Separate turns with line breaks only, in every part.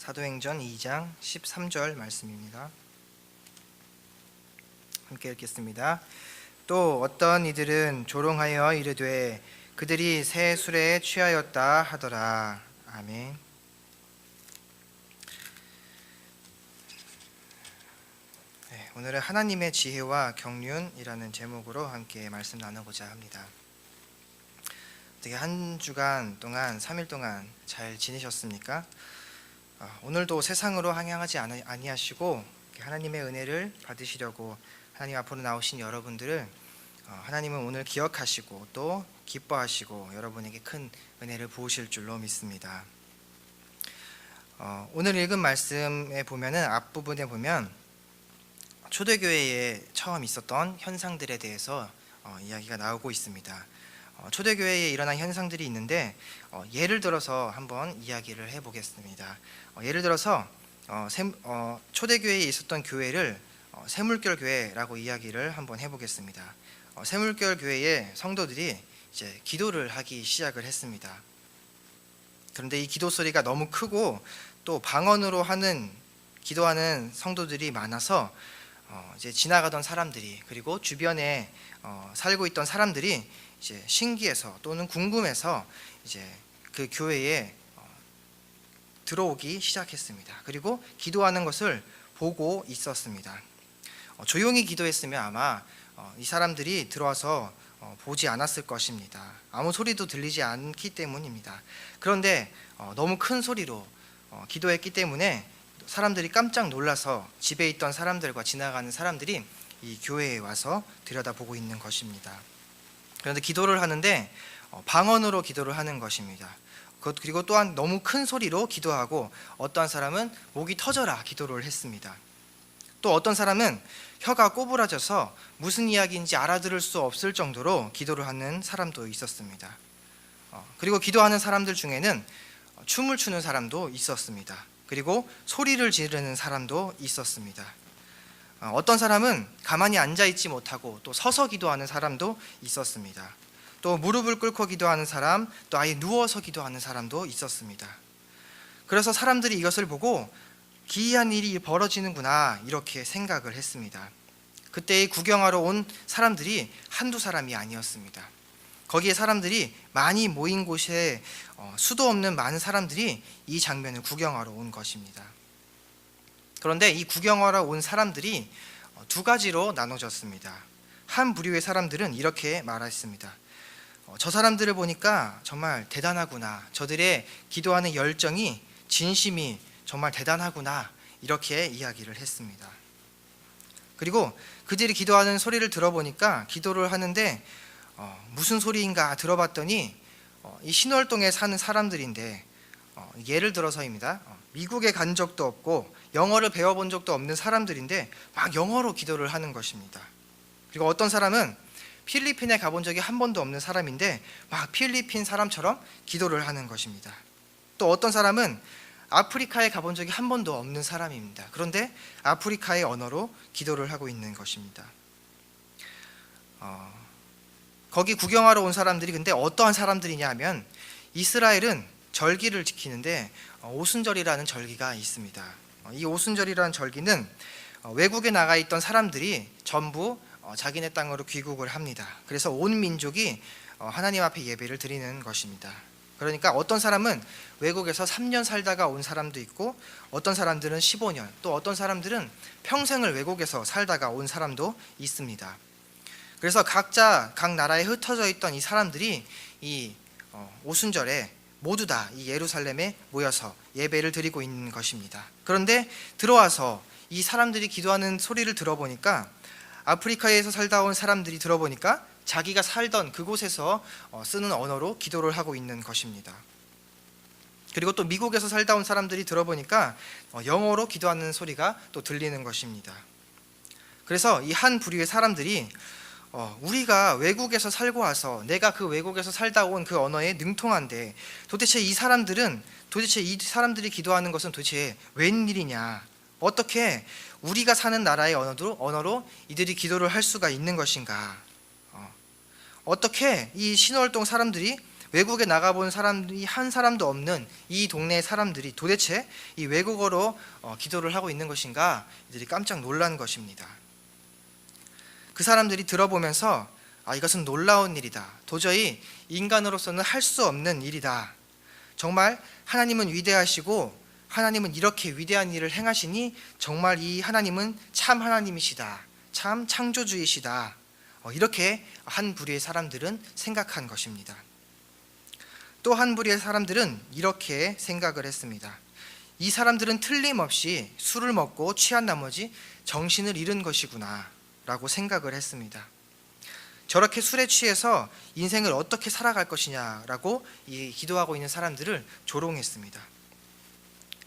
사도행전 2장 13절 말씀입니다. 함께 읽겠습니다. 또 어떤 이들은 조롱하여 이르되 그들이 새 술에 취하였다 하더라. 아멘. 오늘은 하나님의 지혜와 경륜이라는 제목으로 함께 말씀 나누고자 합니다. 어떻게 한 주간 동안 3일 동안 잘 지내셨습니까? 오늘도 세상으로 항향하지 아니하시고 하나님의 은혜를 받으시려고 하나님 앞으로 나오신 여러분들을 하나님은 오늘 기억하시고 또 기뻐하시고 여러분에게 큰 은혜를 부으실 줄로 믿습니다. 오늘 읽은 말씀에 보면은 앞부분에 보면 초대교회에 처음 있었던 현상들에 대해서 이야기가 나오고 있습니다. 초대교회에 일어난 현상들이 있는데 예를 들어서 한번 이야기를 해보겠습니다. 예를 들어서 초대교회에 있었던 교회를 샘물결 교회라고 이야기를 한번 해보겠습니다. 샘물결 교회의 성도들이 이제 기도를 하기 시작을 했습니다. 그런데 이 기도 소리가 너무 크고 또 방언으로 기도하는 성도들이 많아서 이제 지나가던 사람들이 그리고 주변에 살고 있던 사람들이 이제 신기해서 또는 궁금해서 이제 그 교회에 들어오기 시작했습니다. 그리고 기도하는 것을 보고 있었습니다. 조용히 기도했으면 아마 이 사람들이 들어와서 보지 않았을 것입니다. 아무 소리도 들리지 않기 때문입니다. 그런데 너무 큰 소리로 기도했기 때문에 사람들이 깜짝 놀라서 집에 있던 사람들과 지나가는 사람들이 이 교회에 와서 들여다보고 있는 것입니다. 그런데 기도를 하는데 방언으로 기도를 하는 것입니다. 그리고 또한 너무 큰 소리로 기도하고 어떠한 사람은 목이 터져라 기도를 했습니다. 또 어떤 사람은 혀가 꼬부라져서 무슨 이야기인지 알아들을 수 없을 정도로 기도를 하는 사람도 있었습니다. 그리고 기도하는 사람들 중에는 춤을 추는 사람도 있었습니다. 그리고 소리를 지르는 사람도 있었습니다. 어떤 사람은 가만히 앉아있지 못하고 또 서서 기도하는 사람도 있었습니다. 또 무릎을 꿇고 기도하는 사람, 또 아예 누워서 기도하는 사람도 있었습니다. 그래서 사람들이 이것을 보고 기이한 일이 벌어지는구나 이렇게 생각을 했습니다. 그때 구경하러 온 사람들이 한두 사람이 아니었습니다. 거기에 사람들이 많이 모인 곳에 수도 없는 많은 사람들이 이 장면을 구경하러 온 것입니다. 그런데 이 구경하러 온 사람들이 두 가지로 나눠졌습니다. 한 부류의 사람들은 이렇게 말했습니다. 저 사람들을 보니까 정말 대단하구나. 저들의 기도하는 열정이 진심이 정말 대단하구나. 이렇게 이야기를 했습니다. 그리고 그들이 기도하는 소리를 들어보니까 기도를 하는데 무슨 소리인가 들어봤더니 이 신월동에 사는 사람들인데 예를 들어서입니다. 미국에 간 적도 없고 영어를 배워본 적도 없는 사람들인데 막 영어로 기도를 하는 것입니다. 그리고 어떤 사람은 필리핀에 가본 적이 한 번도 없는 사람인데 막 필리핀 사람처럼 기도를 하는 것입니다. 또 어떤 사람은 아프리카에 가본 적이 한 번도 없는 사람입니다. 그런데 아프리카의 언어로 기도를 하고 있는 것입니다. 거기 구경하러 온 사람들이 근데 어떠한 사람들이냐 하면 이스라엘은 절기를 지키는데 오순절이라는 절기가 있습니다. 이 오순절이라는 절기는 외국에 나가 있던 사람들이 전부 자기네 땅으로 귀국을 합니다. 그래서 온 민족이 하나님 앞에 예배를 드리는 것입니다. 그러니까 어떤 사람은 외국에서 3년 살다가 온 사람도 있고 어떤 사람들은 15년 또 어떤 사람들은 평생을 외국에서 살다가 온 사람도 있습니다. 그래서 각 나라에 흩어져 있던 이 사람들이 이 오순절에 모두 다 이 예루살렘에 모여서 예배를 드리고 있는 것입니다. 그런데 들어와서 이 사람들이 기도하는 소리를 들어보니까 아프리카에서 살다 온 사람들이 들어보니까 자기가 살던 그곳에서 쓰는 언어로 기도를 하고 있는 것입니다. 그리고 또 미국에서 살다 온 사람들이 들어보니까 영어로 기도하는 소리가 또 들리는 것입니다. 그래서 이 한 부류의 사람들이 우리가 외국에서 살고 와서 내가 그 외국에서 살다 온 그 언어에 능통한데 도대체 이 사람들이 기도하는 것은 도대체 웬일이냐, 어떻게 우리가 사는 나라의 언어로 이들이 기도를 할 수가 있는 것인가, 어떻게 이 신월동 사람들이 외국에 나가본 사람이 한 사람도 없는 이 동네 사람들이 도대체 이 외국어로 기도를 하고 있는 것인가 이들이 깜짝 놀란 것입니다. 그 사람들이 들어보면서 이것은 놀라운 일이다. 도저히 인간으로서는 할 수 없는 일이다. 정말 하나님은 위대하시고 하나님은 이렇게 위대한 일을 행하시니 정말 이 하나님은 참 하나님이시다. 참 창조주이시다. 이렇게 한 부류의 사람들은 생각한 것입니다. 또 한 부류의 사람들은 이렇게 생각을 했습니다. 이 사람들은 틀림없이 술을 먹고 취한 나머지 정신을 잃은 것이구나 라고 생각을 했습니다. 저렇게 술에 취해서 인생을 어떻게 살아갈 것이냐라고 이 기도하고 있는 사람들을 조롱했습니다.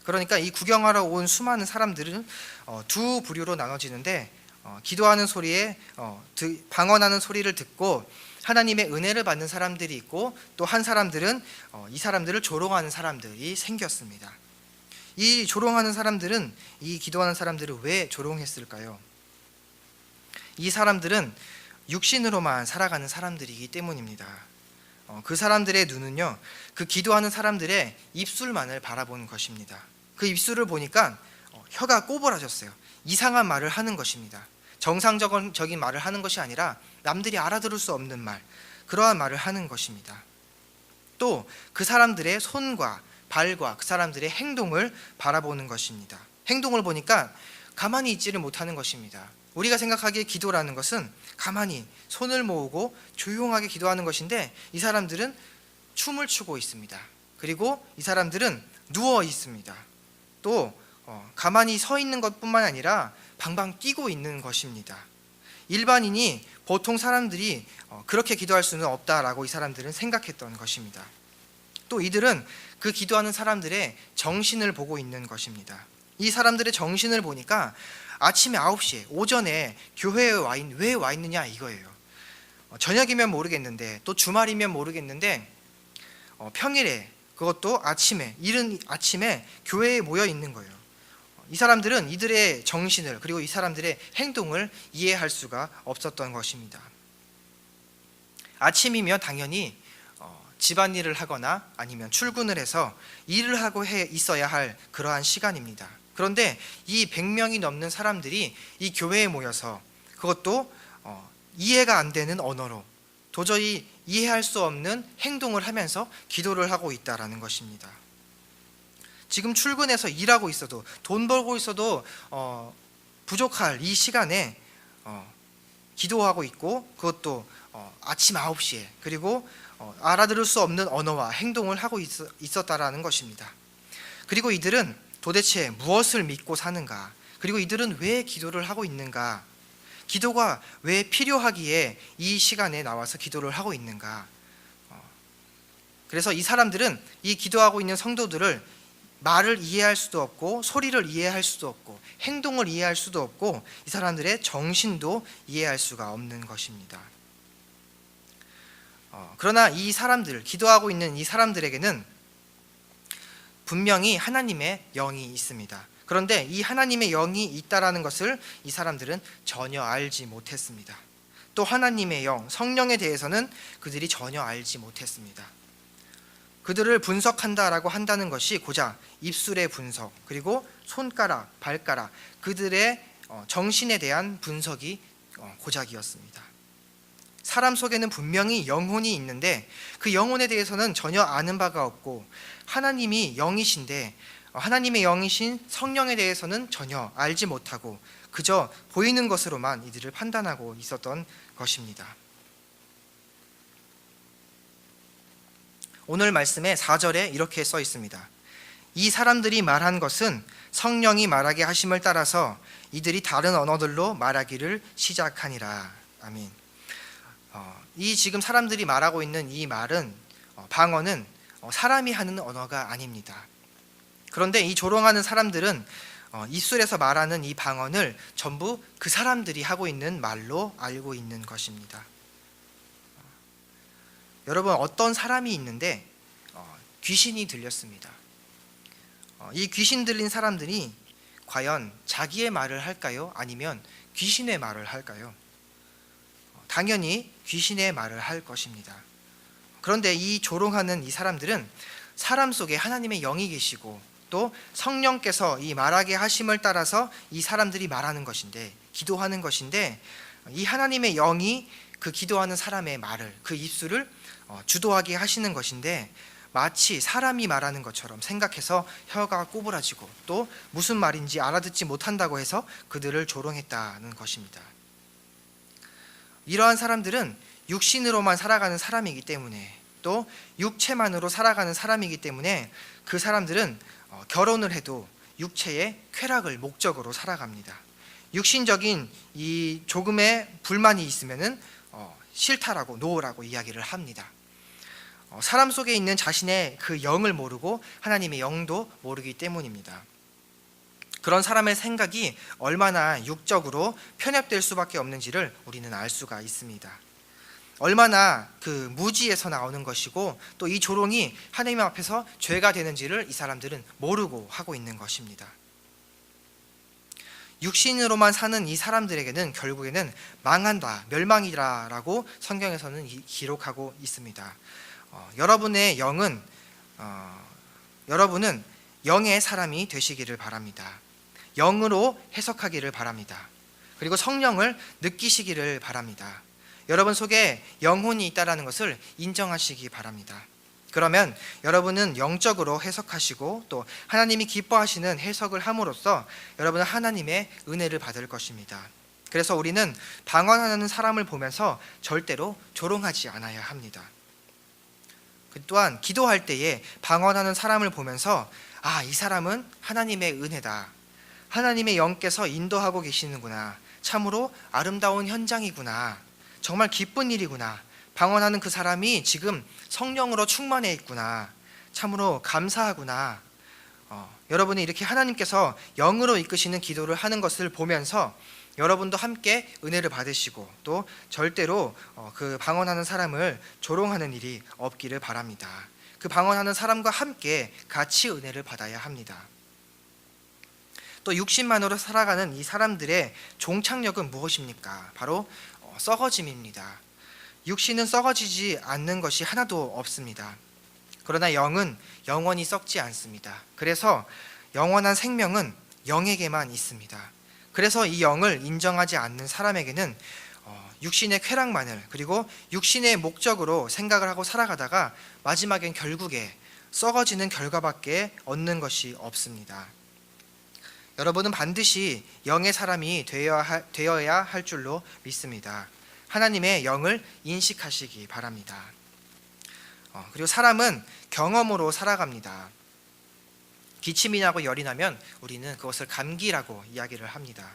그러니까 이 구경하러 온 수많은 사람들은 두 부류로 나눠지는데 기도하는 소리에 방언하는 소리를 듣고 하나님의 은혜를 받는 사람들이 있고 또 한 사람들은 이 사람들을 조롱하는 사람들이 생겼습니다. 이 조롱하는 사람들은 이 기도하는 사람들을 왜 조롱했을까요? 이 사람들은 육신으로만 살아가는 사람들이기 때문입니다. 그 사람들의 눈은요, 그 기도하는 사람들의 입술만을 바라보는 것입니다. 그 입술을 보니까 혀가 꼬부라졌어요. 이상한 말을 하는 것입니다. 정상적인 말을 하는 것이 아니라 남들이 알아들을 수 없는 말, 그러한 말을 하는 것입니다. 또 그 사람들의 손과 발과 그 사람들의 행동을 바라보는 것입니다. 행동을 보니까 가만히 있지를 못하는 것입니다. 우리가 생각하기에 기도라는 것은 가만히 손을 모으고 조용하게 기도하는 것인데 이 사람들은 춤을 추고 있습니다. 그리고 이 사람들은 누워 있습니다. 또 가만히 서 있는 것뿐만 아니라 방방 뛰고 있는 것입니다. 일반인이 보통 사람들이 그렇게 기도할 수는 없다라고 이 사람들은 생각했던 것입니다. 또 이들은 그 기도하는 사람들의 정신을 보고 있는 것입니다. 이 사람들의 정신을 보니까 아침에 9시에 오전에 교회에 왜 와 있느냐 이거예요. 저녁이면 모르겠는데 또 주말이면 모르겠는데 평일에 그것도 이른 아침에 교회에 모여 있는 거예요. 이 사람들은 이들의 정신을 그리고 이 사람들의 행동을 이해할 수가 없었던 것입니다. 아침이면 당연히 집안일을 하거나 아니면 출근을 해서 일을 하고 있어야 할 그러한 시간입니다. 그런데 이 100명이 넘는 사람들이 이 교회에 모여서 그것도 이해가 안 되는 언어로 도저히 이해할 수 없는 행동을 하면서 기도를 하고 있다라는 것입니다. 지금 출근해서 일하고 있어도 돈 벌고 있어도 부족할 이 시간에 기도하고 있고 그것도 아침 9시에 그리고 알아들을 수 없는 언어와 행동을 하고 있었다라는 것입니다. 그리고 이들은 도대체 무엇을 믿고 사는가? 그리고 이들은 왜 기도를 하고 있는가? 기도가 왜 필요하기에 이 시간에 나와서 기도를 하고 있는가? 그래서 이 사람들은 이 기도하고 있는 성도들을 말을 이해할 수도 없고 소리를 이해할 수도 없고 행동을 이해할 수도 없고 이 사람들의 정신도 이해할 수가 없는 것입니다. 그러나 이 사람들, 기도하고 있는 이 사람들에게는 분명히 하나님의 영이 있습니다. 그런데 이 하나님의 영이 있다라는 것을 이 사람들은 전혀 알지 못했습니다. 또 하나님의 영, 성령에 대해서는 그들이 전혀 알지 못했습니다. 그들을 분석한다라고 한다는 것이 고작 입술의 분석, 그리고 손가락, 발가락, 그들의 정신에 대한 분석이 고작이었습니다. 사람 속에는 분명히 영혼이 있는데 그 영혼에 대해서는 전혀 아는 바가 없고 하나님이 영이신데 하나님의 영이신 성령에 대해서는 전혀 알지 못하고 그저 보이는 것으로만 이들을 판단하고 있었던 것입니다. 오늘 말씀의 4절에 이렇게 써 있습니다. 이 사람들이 말한 것은 성령이 말하게 하심을 따라서 이들이 다른 언어들로 말하기를 시작하니라. 아멘. 이 지금 사람들이 말하고 있는 이 말은 방언은 사람이 하는 언어가 아닙니다. 그런데 이 조롱하는 사람들은 입술에서 말하는 이 방언을 전부 그 사람들이 하고 있는 말로 알고 있는 것입니다. 여러분, 어떤 사람이 있는데 귀신이 들렸습니다. 이 귀신 들린 사람들이 과연 자기의 말을 할까요? 아니면 귀신의 말을 할까요? 당연히 귀신의 말을 할 것입니다. 그런데 이 조롱하는 이 사람들은 사람 속에 하나님의 영이 계시고 또 성령께서 이 말하게 하심을 따라서 이 사람들이 말하는 것인데, 기도하는 것인데, 이 하나님의 영이 그 기도하는 사람의 말을, 그 입술을 주도하게 하시는 것인데, 마치 사람이 말하는 것처럼 생각해서 혀가 꼬부라지고 또 무슨 말인지 알아듣지 못한다고 해서 그들을 조롱했다는 것입니다. 이러한 사람들은 육신으로만 살아가는 사람이기 때문에, 또 육체만으로 살아가는 사람이기 때문에 그 사람들은 결혼을 해도 육체의 쾌락을 목적으로 살아갑니다. 육신적인 이 조금의 불만이 있으면은 싫다라고, 노라고 이야기를 합니다. 사람 속에 있는 자신의 그 영을 모르고 하나님의 영도 모르기 때문입니다. 그런 사람의 생각이 얼마나 육적으로 편협될 수밖에 없는지를 우리는 알 수가 있습니다. 얼마나 그 무지에서 나오는 것이고 또 이 조롱이 하나님 앞에서 죄가 되는지를 이 사람들은 모르고 하고 있는 것입니다. 육신으로만 사는 이 사람들에게는 결국에는 망한다, 멸망이라라고 성경에서는 기록하고 있습니다. 여러분의 영은 여러분은 영의 사람이 되시기를 바랍니다. 영으로 해석하기를 바랍니다. 그리고 성령을 느끼시기를 바랍니다. 여러분 속에 영혼이 있다라는 것을 인정하시기 바랍니다. 그러면 여러분은 영적으로 해석하시고 또 하나님이 기뻐하시는 해석을 함으로써 여러분은 하나님의 은혜를 받을 것입니다. 그래서 우리는 방언하는 사람을 보면서 절대로 조롱하지 않아야 합니다. 또한 기도할 때에 방언하는 사람을 보면서 이 사람은 하나님의 은혜다, 하나님의 영께서 인도하고 계시는구나, 참으로 아름다운 현장이구나, 정말 기쁜 일이구나, 방언하는 그 사람이 지금 성령으로 충만해 있구나, 참으로 감사하구나. 여러분이 이렇게 하나님께서 영으로 이끄시는 기도를 하는 것을 보면서 여러분도 함께 은혜를 받으시고 또 절대로 그 방언하는 사람을 조롱하는 일이 없기를 바랍니다. 그 방언하는 사람과 함께 같이 은혜를 받아야 합니다. 또 육신만으로 살아가는 이 사람들의 종착역은 무엇입니까? 바로 썩어짐입니다. 육신은 썩어지지 않는 것이 하나도 없습니다. 그러나 영은 영원히 썩지 않습니다. 그래서 영원한 생명은 영에게만 있습니다. 그래서 이 영을 인정하지 않는 사람에게는 육신의 쾌락만을, 그리고 육신의 목적으로 생각을 하고 살아가다가 마지막엔 결국에 썩어지는 결과밖에 얻는 것이 없습니다. 여러분은 반드시 영의 사람이 되어야 할 줄로 믿습니다. 하나님의 영을 인식하시기 바랍니다. 그리고 사람은 경험으로 살아갑니다. 기침이 나고 열이 나면 우리는 그것을 감기라고 이야기를 합니다.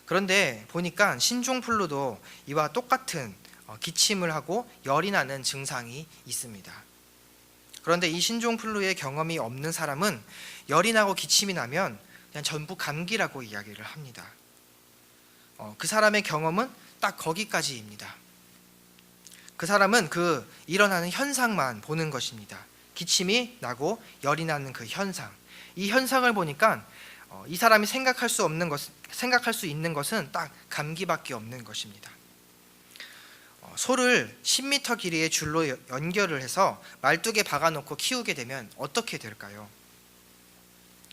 그런데 보니까 신종플루도 이와 똑같은 기침을 하고 열이 나는 증상이 있습니다. 그런데 이 신종플루의 경험이 없는 사람은 열이 나고 기침이 나면 그냥 전부 감기라고 이야기를 합니다. 그 사람의 경험은 딱 거기까지입니다. 그 사람은 그 일어나는 현상만 보는 것입니다. 기침이 나고 열이 나는 그 현상, 이 현상을 보니까 이 사람이 생각할 수 있는 것은 딱 감기밖에 없는 것입니다. 소를 10m 길이의 줄로 연결을 해서 말뚝에 박아놓고 키우게 되면 어떻게 될까요?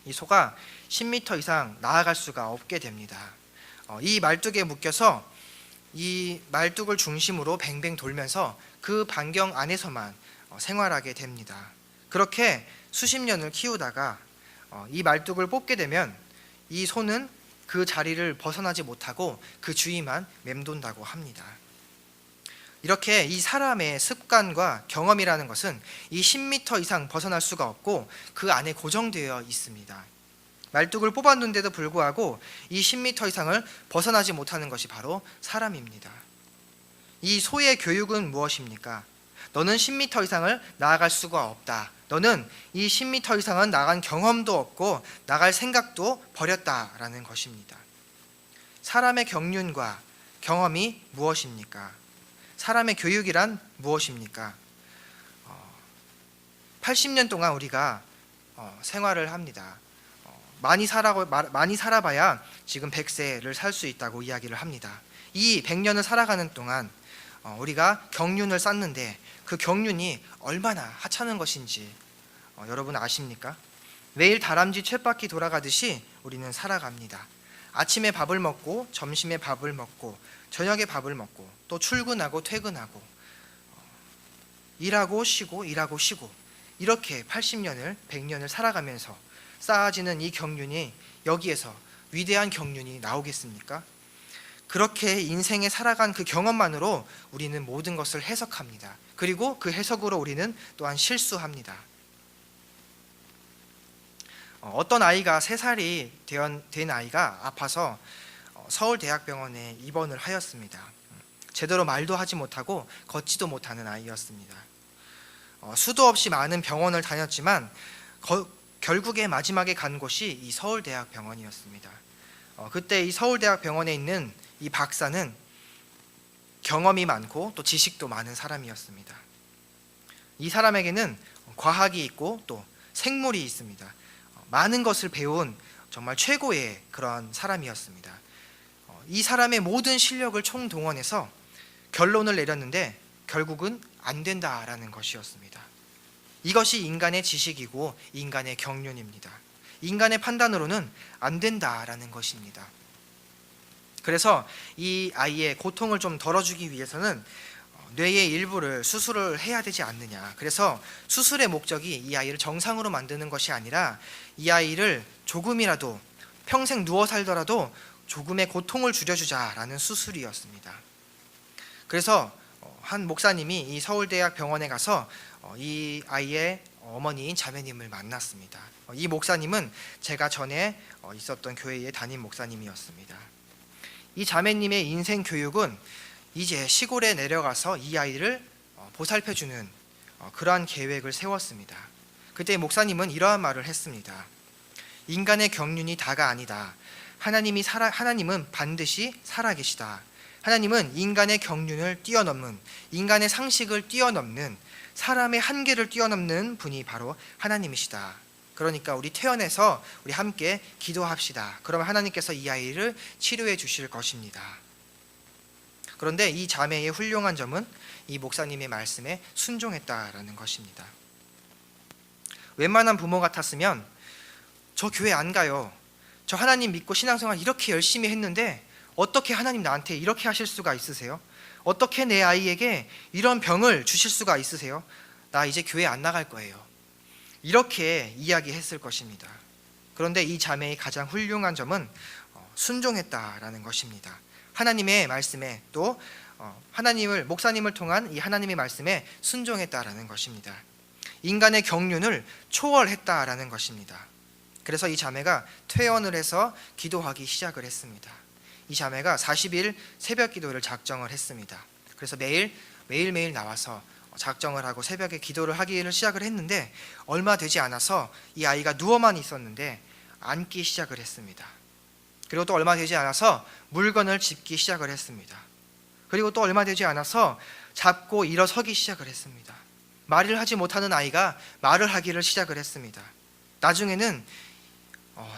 이 소가 10m 이상 나아갈 수가 없게 됩니다. 이 말뚝에 묶여서 이 말뚝을 중심으로 뱅뱅 돌면서 그 반경 안에서만 생활하게 됩니다. 그렇게 수십 년을 키우다가 이 말뚝을 뽑게 되면 이 소는 그 자리를 벗어나지 못하고 그 주위만 맴돈다고 합니다. 이렇게 이 사람의 습관과 경험이라는 것은 이 10m 이상 벗어날 수가 없고 그 안에 고정되어 있습니다. 말뚝을 뽑았는데도 불구하고 이 10m 이상을 벗어나지 못하는 것이 바로 사람입니다. 이 소의 교육은 무엇입니까? 너는 10m 이상을 나아갈 수가 없다. 너는 이 10m 이상은 나간 경험도 없고 나갈 생각도 버렸다라는 것입니다. 사람의 경륜과 경험이 무엇입니까? 사람의 교육이란 무엇입니까? 80년 동안 우리가 생활을 합니다. 많이 살아봐야 지금 100세를 살 수 있다고 이야기를 합니다. 이 100년을 살아가는 동안 우리가 경륜을 쌓는데 그 경륜이 얼마나 하찮은 것인지 여러분 아십니까? 매일 다람쥐 쳇바퀴 돌아가듯이 우리는 살아갑니다. 아침에 밥을 먹고 점심에 밥을 먹고 저녁에 밥을 먹고 또 출근하고 퇴근하고 일하고 쉬고 일하고 쉬고 이렇게 80년을 100년을 살아가면서 쌓아지는 이 경륜이 여기에서 위대한 경륜이 나오겠습니까? 그렇게 인생에 살아간 그 경험만으로 우리는 모든 것을 해석합니다. 그리고 그 해석으로 우리는 또한 실수합니다. 어떤 아이가 3살이 된 아이가 아파서 서울대학병원에 입원을 하였습니다. 제대로 말도 하지 못하고 걷지도 못하는 아이였습니다. 수도 없이 많은 병원을 다녔지만 결국에 마지막에 간 곳이 이 서울대학병원이었습니다. 그때 이 서울대학병원에 있는 이 박사는 경험이 많고 또 지식도 많은 사람이었습니다. 이 사람에게는 과학이 있고 또 생물이 있습니다. 많은 것을 배운 정말 최고의 그런 사람이었습니다. 이 사람의 모든 실력을 총동원해서 결론을 내렸는데 결국은 안 된다라는 것이었습니다. 이것이 인간의 지식이고 인간의 경륜입니다. 인간의 판단으로는 안 된다라는 것입니다. 그래서 이 아이의 고통을 좀 덜어주기 위해서는 뇌의 일부를 수술을 해야 되지 않느냐. 그래서 수술의 목적이 이 아이를 정상으로 만드는 것이 아니라 이 아이를 조금이라도 평생 누워 살더라도 조금의 고통을 줄여주자라는 수술이었습니다. 그래서 한 목사님이 이 서울대학 병원에 가서 이 아이의 어머니인 자매님을 만났습니다. 이 목사님은 제가 전에 있었던 교회의 담임 목사님이었습니다. 이 자매님의 인생 교육은 이제 시골에 내려가서 이 아이를 보살펴주는 그러한 계획을 세웠습니다. 그때 목사님은 이러한 말을 했습니다. 인간의 경륜이 다가 아니다. 하나님은 반드시 살아계시다. 하나님은 인간의 경륜을 뛰어넘는, 인간의 상식을 뛰어넘는, 사람의 한계를 뛰어넘는 분이 바로 하나님이시다. 그러니까 우리 태어나서 우리 함께 기도합시다. 그러면 하나님께서 이 아이를 치료해 주실 것입니다. 그런데 이 자매의 훌륭한 점은 이 목사님의 말씀에 순종했다라는 것입니다. 웬만한 부모 같았으면 저 교회 안 가요. 저 하나님 믿고 신앙생활 이렇게 열심히 했는데 어떻게 하나님 나한테 이렇게 하실 수가 있으세요? 어떻게 내 아이에게 이런 병을 주실 수가 있으세요? 나 이제 교회 안 나갈 거예요. 이렇게 이야기했을 것입니다. 그런데 이 자매의 가장 훌륭한 점은 순종했다라는 것입니다. 하나님의 말씀에 또 목사님을 통한 이 하나님의 말씀에 순종했다라는 것입니다. 인간의 경륜을 초월했다라는 것입니다. 그래서 이 자매가 퇴원을 해서 기도하기 시작을 했습니다. 이 자매가 40일 새벽 기도를 작정을 했습니다. 그래서 매일매일 나와서 작정을 하고 새벽에 기도를 하기를 시작을 했는데 얼마 되지 않아서 이 아이가 누워만 있었는데 앉기 시작을 했습니다. 그리고 또 얼마 되지 않아서 물건을 짚기 시작을 했습니다. 그리고 또 얼마 되지 않아서 잡고 일어서기 시작을 했습니다. 말을 하지 못하는 아이가 말을 하기를 시작을 했습니다. 나중에는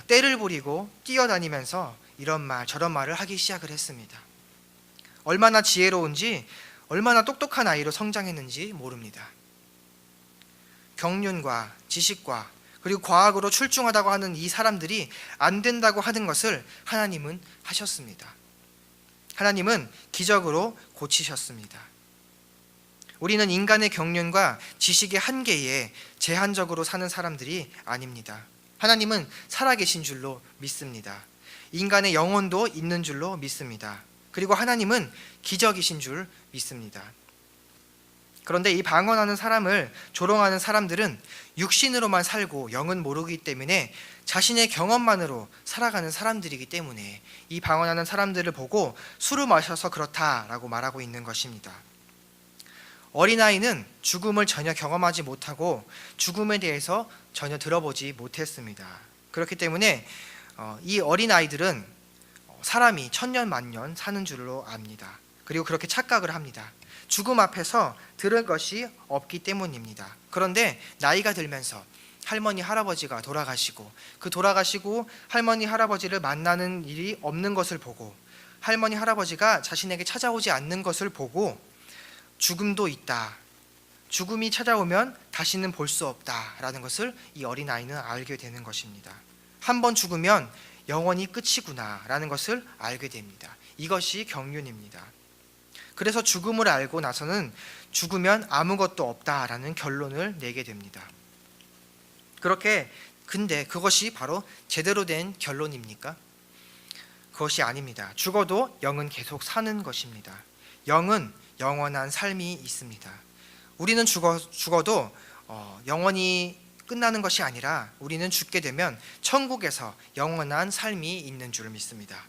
떼를 부리고 뛰어다니면서 이런 말 저런 말을 하기 시작을 했습니다. 얼마나 지혜로운지 얼마나 똑똑한 아이로 성장했는지 모릅니다. 경륜과 지식과 그리고 과학으로 출중하다고 하는 이 사람들이 안 된다고 하는 것을 하나님은 하셨습니다. 하나님은 기적으로 고치셨습니다. 우리는 인간의 경륜과 지식의 한계에 제한적으로 사는 사람들이 아닙니다. 하나님은 살아계신 줄로 믿습니다. 인간의 영혼도 있는 줄로 믿습니다. 그리고 하나님은 기적이신 줄 믿습니다. 그런데 이 방언하는 사람을 조롱하는 사람들은 육신으로만 살고 영은 모르기 때문에 자신의 경험만으로 살아가는 사람들이기 때문에 이 방언하는 사람들을 보고 술을 마셔서 그렇다라고 말하고 있는 것입니다. 어린아이는 죽음을 전혀 경험하지 못하고 죽음에 대해서 전혀 들어보지 못했습니다. 그렇기 때문에 이 어린아이들은 사람이 천년 만년 사는 줄로 압니다. 그리고 그렇게 착각을 합니다. 죽음 앞에서 들을 것이 없기 때문입니다. 그런데 나이가 들면서 할머니 할아버지가 돌아가시고 그 돌아가시고 할머니 할아버지를 만나는 일이 없는 것을 보고 할머니 할아버지가 자신에게 찾아오지 않는 것을 보고 죽음도 있다. 죽음이 찾아오면 다시는 볼 수 없다라는 것을 이 어린아이는 알게 되는 것입니다. 한번 죽으면 영원히 끝이구나라는 것을 알게 됩니다. 이것이 경륜입니다. 그래서 죽음을 알고 나서는 죽으면 아무것도 없다라는 결론을 내게 됩니다. 근데 그것이 바로 제대로 된 결론입니까? 그것이 아닙니다. 죽어도 영은 계속 사는 것입니다. 영은 영원한 삶이 있습니다. 우리는 죽어도 영원히 끝나는 것이 아니라 우리는 죽게 되면 천국에서 영원한 삶이 있는 줄 믿습니다.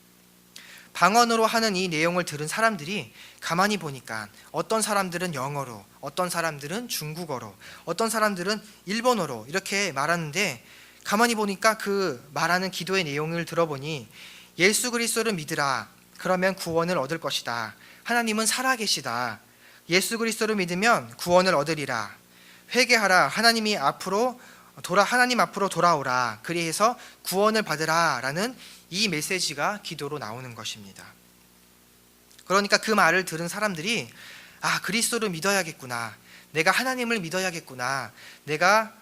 방언으로 하는 이 내용을 들은 사람들이 가만히 보니까 어떤 사람들은 영어로, 어떤 사람들은 중국어로, 어떤 사람들은 일본어로 이렇게 말하는데, 가만히 보니까 그 말하는 기도의 내용을 들어보니 예수 그리스도를 믿으라, 그러면 구원을 얻을 것이다. 하나님은 살아계시다. 예수 그리스도를 믿으면 구원을 얻으리라. 회개하라. 하나님 앞으로 돌아오라. 그리해서 구원을 받으라. 라는 이 메시지가 기도로 나오는 것입니다. 그러니까 그 말을 들은 사람들이 그리스도를 믿어야겠구나. 내가 하나님을 믿어야겠구나. 내가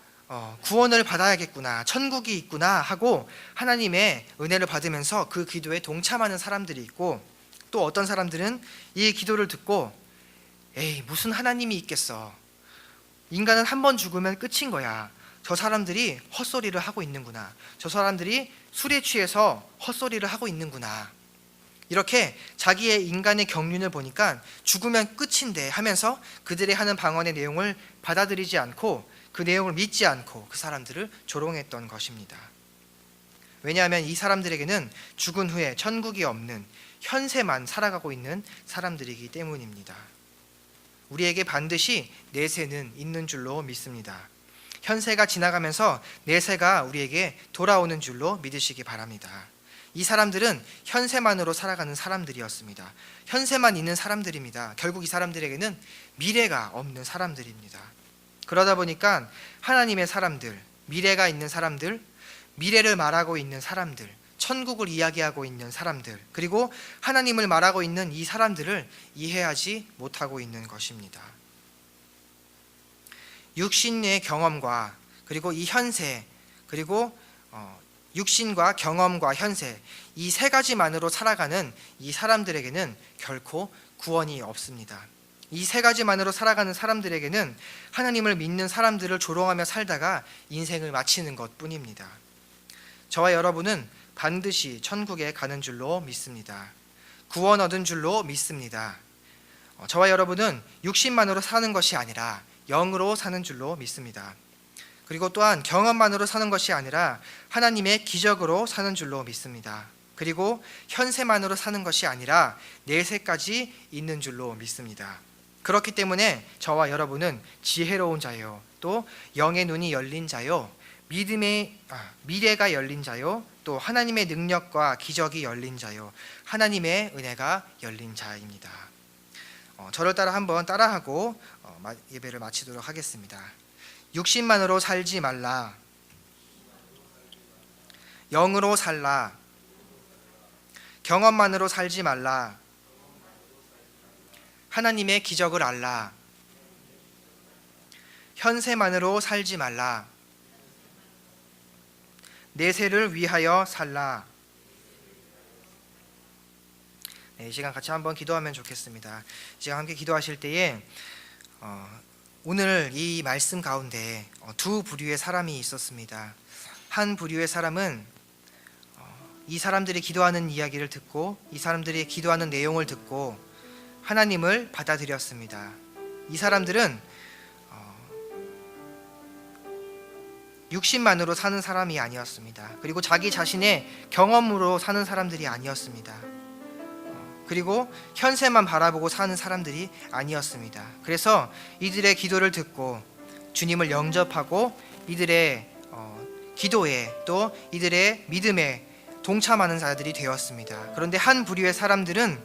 구원을 받아야겠구나. 천국이 있구나 하고 하나님의 은혜를 받으면서 그 기도에 동참하는 사람들이 있고, 또 어떤 사람들은 이 기도를 듣고 무슨 하나님이 있겠어. 인간은 한 번 죽으면 끝인 거야. 저 사람들이 헛소리를 하고 있는구나. 저 사람들이 술에 취해서 헛소리를 하고 있는구나. 이렇게 자기의 인간의 경륜을 보니까 죽으면 끝인데 하면서 그들이 하는 방언의 내용을 받아들이지 않고 그 내용을 믿지 않고 그 사람들을 조롱했던 것입니다. 왜냐하면 이 사람들에게는 죽은 후에 천국이 없는 현세만 살아가고 있는 사람들이기 때문입니다. 우리에게 반드시 내세는 있는 줄로 믿습니다. 현세가 지나가면서 내세가 우리에게 돌아오는 줄로 믿으시기 바랍니다. 이 사람들은 현세만으로 살아가는 사람들이었습니다. 현세만 있는 사람들입니다. 결국 이 사람들에게는 미래가 없는 사람들입니다. 그러다 보니까 하나님의 사람들, 미래가 있는 사람들, 미래를 말하고 있는 사람들, 천국을 이야기하고 있는 사람들, 그리고 하나님을 말하고 있는 이 사람들을 이해하지 못하고 있는 것입니다. 육신의 경험과 그리고 이 현세, 그리고 육신과 경험과 현세, 이 세 가지만으로 살아가는 이 사람들에게는 결코 구원이 없습니다. 이 세 가지만으로 살아가는 사람들에게는 하나님을 믿는 사람들을 조롱하며 살다가 인생을 마치는 것뿐입니다. 저와 여러분은 반드시 천국에 가는 줄로 믿습니다. 구원 얻은 줄로 믿습니다. 저와 여러분은 육신만으로 사는 것이 아니라 영으로 사는 줄로 믿습니다. 그리고 또한 경험만으로 사는 것이 아니라 하나님의 기적으로 사는 줄로 믿습니다. 그리고 현세만으로 사는 것이 아니라 내세까지 있는 줄로 믿습니다. 그렇기 때문에 저와 여러분은 지혜로운 자요, 또 영의 눈이 열린 자요, 미래가 열린 자요, 또 하나님의 능력과 기적이 열린 자요, 하나님의 은혜가 열린 자입니다. 저를 따라하고 예배를 마치도록 하겠습니다. 육신만으로 살지 말라. 영으로 살라. 경험만으로 살지 말라. 하나님의 기적을 알라. 현세만으로 살지 말라. 내세를 위하여 살라. 이 시간 같이 한번 기도하면 좋겠습니다. 이 시간 함께 기도하실 때에 오늘 이 말씀 가운데 두 부류의 사람이 있었습니다. 한 부류의 사람은 이 사람들이 기도하는 이야기를 듣고 이 사람들이 기도하는 내용을 듣고 하나님을 받아들였습니다. 이 사람들은 육신만으로 사는 사람이 아니었습니다. 그리고 자기 자신의 경험으로 사는 사람들이 아니었습니다. 그리고 현세만 바라보고 사는 사람들이 아니었습니다. 그래서 이들의 기도를 듣고 주님을 영접하고 이들의 기도에 또 이들의 믿음에 동참하는 자들이 되었습니다. 그런데 한 부류의 사람들은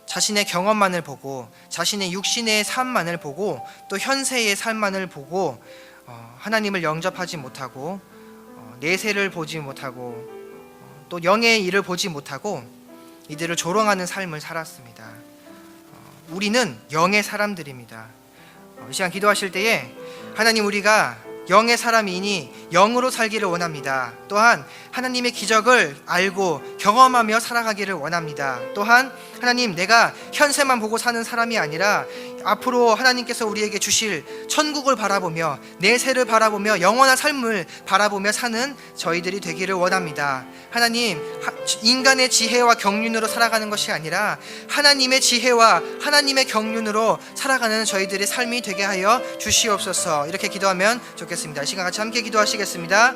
자신의 경험만을 보고 자신의 육신의 삶만을 보고 또 현세의 삶만을 보고 하나님을 영접하지 못하고 내세를 보지 못하고 또 영의 일을 보지 못하고 이들을 조롱하는 삶을 살았습니다. 우리는 영의 사람들입니다. 이 시간 기도하실 때에 하나님, 우리가 영의 사람이니 영으로 살기를 원합니다. 또한 하나님의 기적을 알고 경험하며 살아가기를 원합니다. 또한 하나님, 내가 현세만 보고 사는 사람이 아니라 앞으로 하나님께서 우리에게 주실 천국을 바라보며 내세를 바라보며 영원한 삶을 바라보며 사는 저희들이 되기를 원합니다. 하나님, 인간의 지혜와 경륜으로 살아가는 것이 아니라 하나님의 지혜와 하나님의 경륜으로 살아가는 저희들의 삶이 되게 하여 주시옵소서. 이렇게 기도하면 좋겠습니다. 이 시간 같이 함께 기도하시겠습니다.